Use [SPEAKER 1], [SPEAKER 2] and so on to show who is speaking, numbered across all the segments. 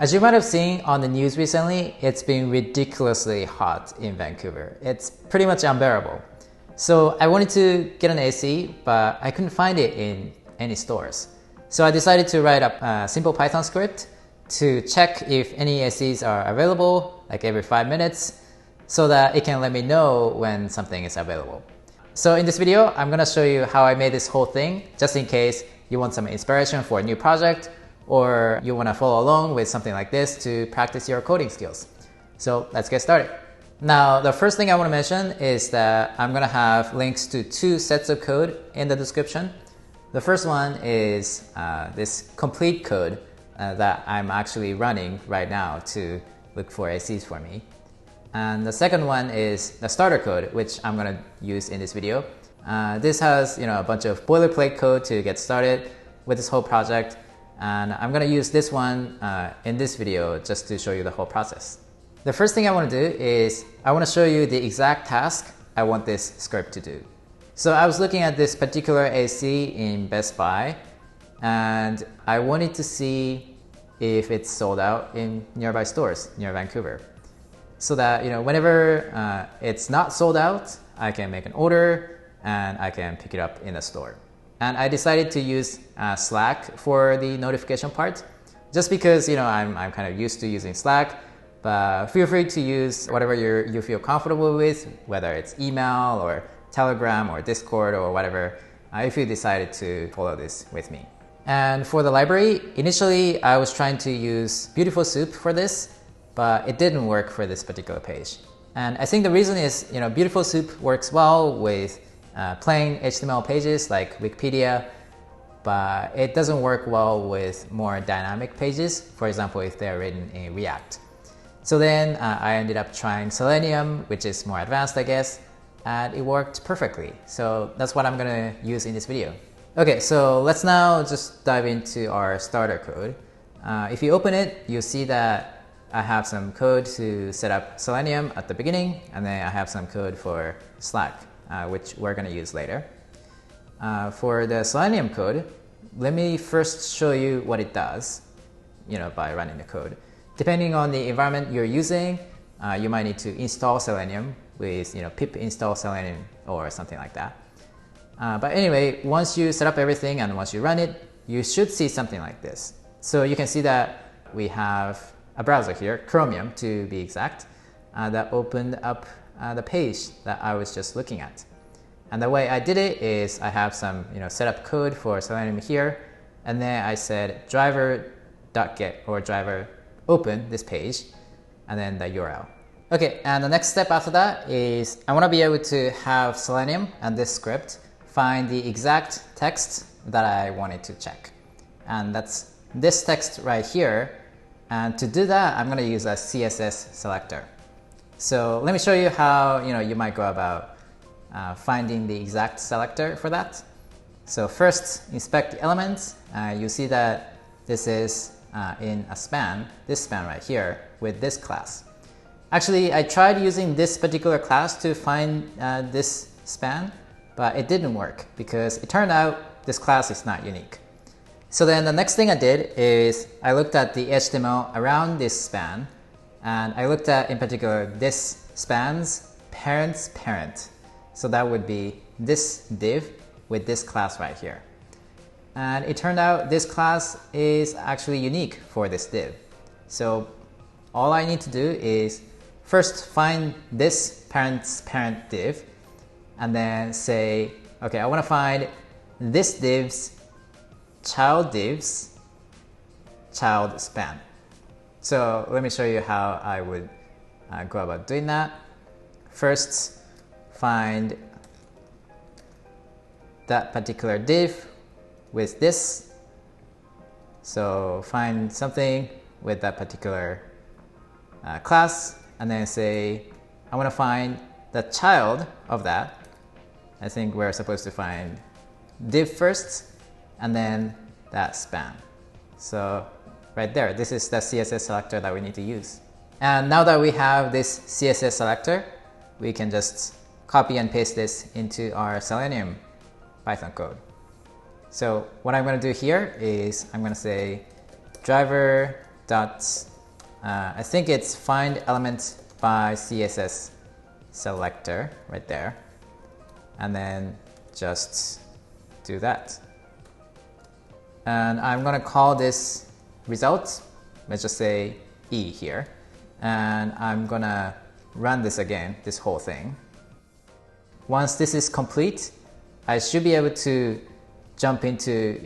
[SPEAKER 1] As you might have seen on the news recently, it's been ridiculously hot in Vancouver. It's pretty much unbearable. So I wanted to get an AC, but I couldn't find it in any stores. So I decided to write up a simple Python script to check if any ACs are available, like every 5 minutes, so that it can let me know when something is available. So in this video, I'm gonna show you how I made this whole thing, just in case you want some inspiration for a new project, or you wanna follow along with something like this to practice your coding skills. So let's get started. Now, the first thing I wanna mention is that I'm gonna have links to 2 sets of code in the description. The first one is this complete code that I'm actually running right now to look for ACs for me. And the second one is the starter code, which I'm gonna use in this video. This has a bunch of boilerplate code to get started with this whole project. And I'm gonna use this one in this video just to show you the whole process. The first thing I wanna do is I wanna show you the exact task I want this script to do. So I was looking at this particular AC in Best Buy, and I wanted to see if it's sold out in nearby stores near Vancouver. So that whenever it's not sold out, I can make an order and I can pick it up in a store. And I decided to use Slack for the notification part, just because I'm kind of used to using Slack. But feel free to use whatever you feel comfortable with, whether it's email or Telegram or Discord or whatever, if you decided to follow this with me. And for the library, initially I was trying to use Beautiful Soup for this, but it didn't work for this particular page. And I think the reason is, Beautiful Soup works well with plain HTML pages like Wikipedia, but it doesn't work well with more dynamic pages, for example, if they're written in React. So then I ended up trying Selenium, which is more advanced, I guess, and it worked perfectly. So that's what I'm gonna use in this video. Okay, so let's now just dive into our starter code. If you open it, you'll see that I have some code to set up Selenium at the beginning, and then I have some code for Slack, which we're gonna use later. For the Selenium code, let me first show you what it does, by running the code. Depending on the environment you're using, you might need to install Selenium with pip install Selenium or something like that. But anyway, once you set up everything and once you run it, you should see something like this. So you can see that we have a browser here, Chromium to be exact, that opened up the page that I was just looking at. And the way I did it is I have some setup code for Selenium here, and then I said driver.get or driver open this page, and then the URL. Okay, and the next step after that is I want to be able to have Selenium and this script find the exact text that I wanted to check. And that's this text right here. And to do that, I'm going to use a CSS selector. So let me show you how you might go about finding the exact selector for that. So first, inspect the elements. You see that this is in a span, this span right here with this class. Actually, I tried using this particular class to find this span, but it didn't work because it turned out this class is not unique. So then the next thing I did is I looked at the HTML around this span, and I looked at in particular this span's parent's parent. So that would be this div with this class right here. And it turned out this class is actually unique for this div. So all I need to do is first find this parent's parent div, and then say, okay, I want to find this div's child div's child span. So let me show you how I would go about doing that. First, find that particular div with this. So find something with that particular class, and then say, I want to find the child of that. I think we're supposed to find div first, and then that span. So right there, this is the CSS selector that we need to use. And now that we have this CSS selector, we can just copy and paste this into our Selenium Python code. So what I'm going to do here is I'm going to say driver dot I think it's find element by CSS selector right there, and then just do that. And I'm gonna call this result, let's just say E here, and I'm gonna run this again, this whole thing. Once this is complete, I should be able to jump into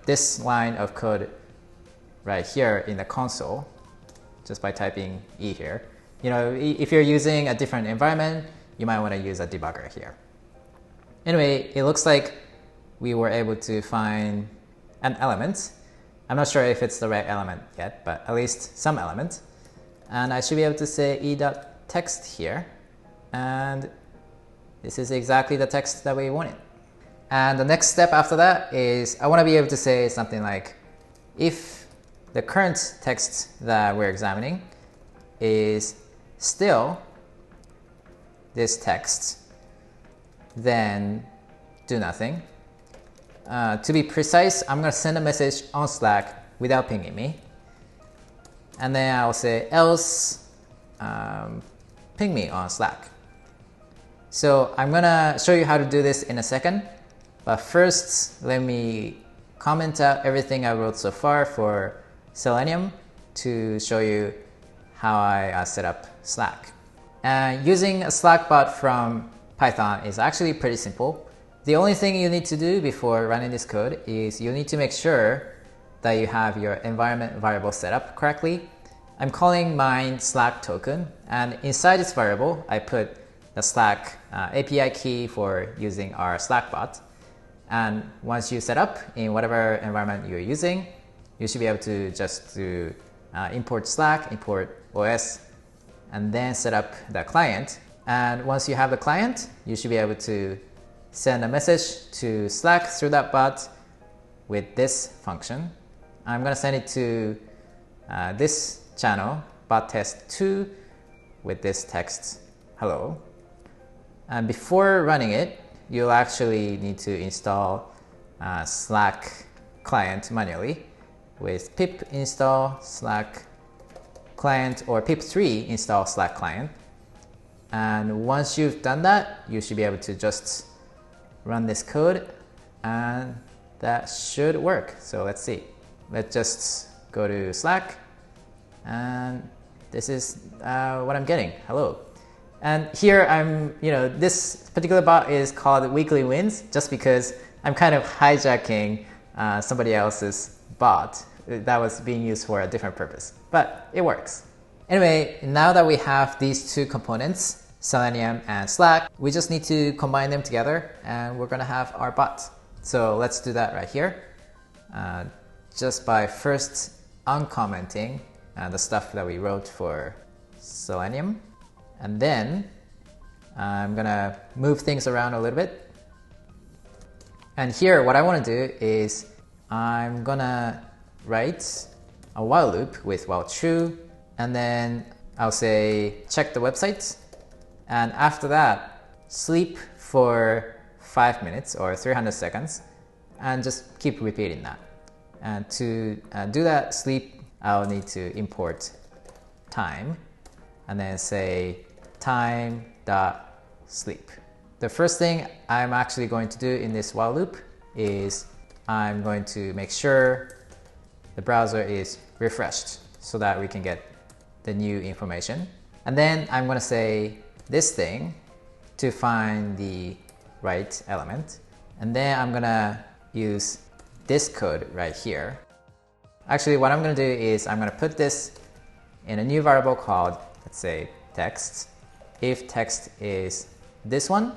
[SPEAKER 1] this line of code right here in the console just by typing E here. If you're using a different environment, you might want to use a debugger here. Anyway, it looks like we were able to find an element. I'm not sure if it's the right element yet, but at least some element. And I should be able to say e.text here. And this is exactly the text that we wanted. And the next step after that is I want to be able to say something like, if the current text that we're examining is still this text, then do nothing. To be precise, I'm going to send a message on Slack without pinging me. And then I'll say else ping me on Slack. So I'm going to show you how to do this in a second. But first, let me comment out everything I wrote so far for Selenium to show you how I set up Slack. Using a Slack bot from Python is actually pretty simple. The only thing you need to do before running this code is you need to make sure that you have your environment variable set up correctly. I'm calling mine Slack token, and inside this variable, I put the Slack API key for using our Slack bot. And once you set up in whatever environment you're using, you should be able to just do import Slack, import OS, and then set up the client. And once you have the client, you should be able to send a message to Slack through that bot with this function. I'm going to send it to this channel, bot test2, with this text, hello. And before running it, you'll actually need to install Slack client manually with pip install Slack client or pip3 install Slack client. And once you've done that, you should be able to just run this code, and that should work. So let's see. Let's just go to Slack, and this is what I'm getting. Hello. And here this particular bot is called Weekly Wins just because I'm kind of hijacking somebody else's bot that was being used for a different purpose, but it works. Anyway, now that we have these two components, Selenium and Slack, we just need to combine them together and we're gonna have our bot. So let's do that right here. Just by first uncommenting the stuff that we wrote for Selenium. And then I'm gonna move things around a little bit. And here, what I wanna do is I'm gonna write a while loop with while true, and then I'll say check the website. And after that, sleep for 5 minutes or 300 seconds, and just keep repeating that. And to do that sleep, I'll need to import time, and then say time.sleep. The first thing I'm actually going to do in this while loop is I'm going to make sure the browser is refreshed so that we can get the new information. And then I'm going to say this thing to find the right element. And then I'm going to use this code right here. Actually, what I'm going to do is I'm going to put this in a new variable called, let's say, text. If text is this one,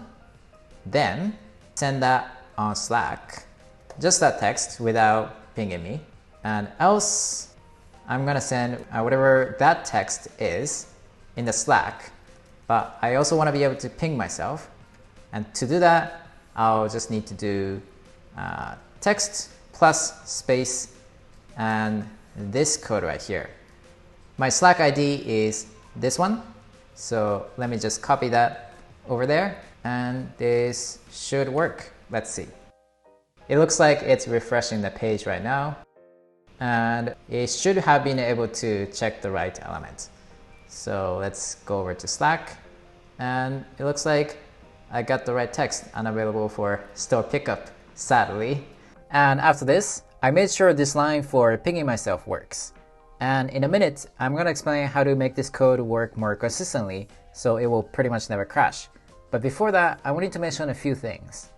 [SPEAKER 1] then send that on Slack, just that text without pinging me. And else, I'm going to send whatever that text is in the Slack, but I also want to be able to ping myself. And to do that, I'll just need to do text plus space and this code right here. My Slack ID is this one. So let me just copy that over there, and this should work. Let's see. It looks like it's refreshing the page right now. and it should have been able to check the right element. So let's go over to Slack, and it looks like I got the right text, unavailable for store pickup, sadly. And after this, I made sure this line for pinging myself works. And in a minute, I'm going to explain how to make this code work more consistently so it will pretty much never crash. But before that, I wanted to mention a few things.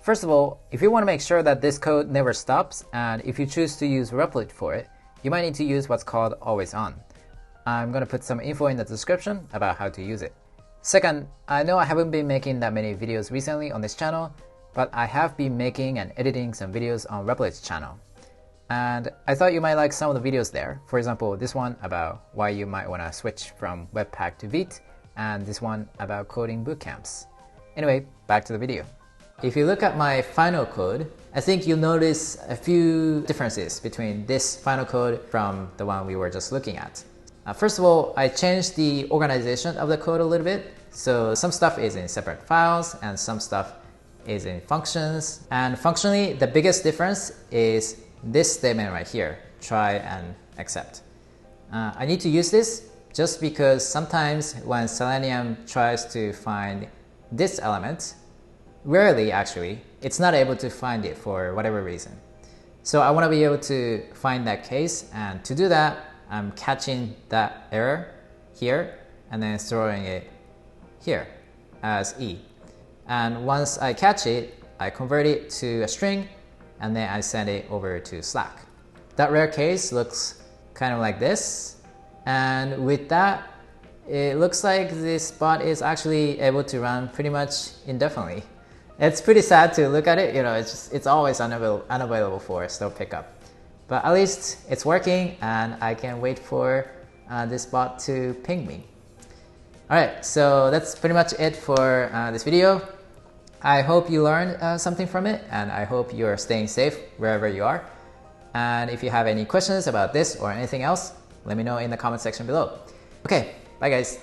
[SPEAKER 1] First of all, if you want to make sure that this code never stops, and if you choose to use Replit for it, you might need to use what's called always on. I'm going to put some info in the description about how to use it. Second, I know I haven't been making that many videos recently on this channel, but I have been making and editing some videos on Replit's channel. And I thought you might like some of the videos there. For example, this one about why you might want to switch from Webpack to Vite, and this one about coding bootcamps. Anyway, back to the video. If you look at my final code, I think you'll notice a few differences between this final code from the one we were just looking at. First of all, I changed the organization of the code a little bit. So some stuff is in separate files and some stuff is in functions. And functionally, the biggest difference is this statement right here, try and accept. I need to use this just because sometimes when Selenium tries to find this element, rarely actually, it's not able to find it for whatever reason. So I want to be able to find that case, and to do that, I'm catching that error here and then throwing it here as E. And once I catch it, I convert it to a string and then I send it over to Slack. That rare case looks kind of like this. And with that, it looks like this bot is actually able to run pretty much indefinitely. It's pretty sad to look at it, it's always unavailable for store pickup. But at least it's working and I can wait for this bot to ping me. Alright, so that's pretty much it for this video. I hope you learned something from it, and I hope you're staying safe wherever you are. And if you have any questions about this or anything else, let me know in the comment section below. Okay, bye guys.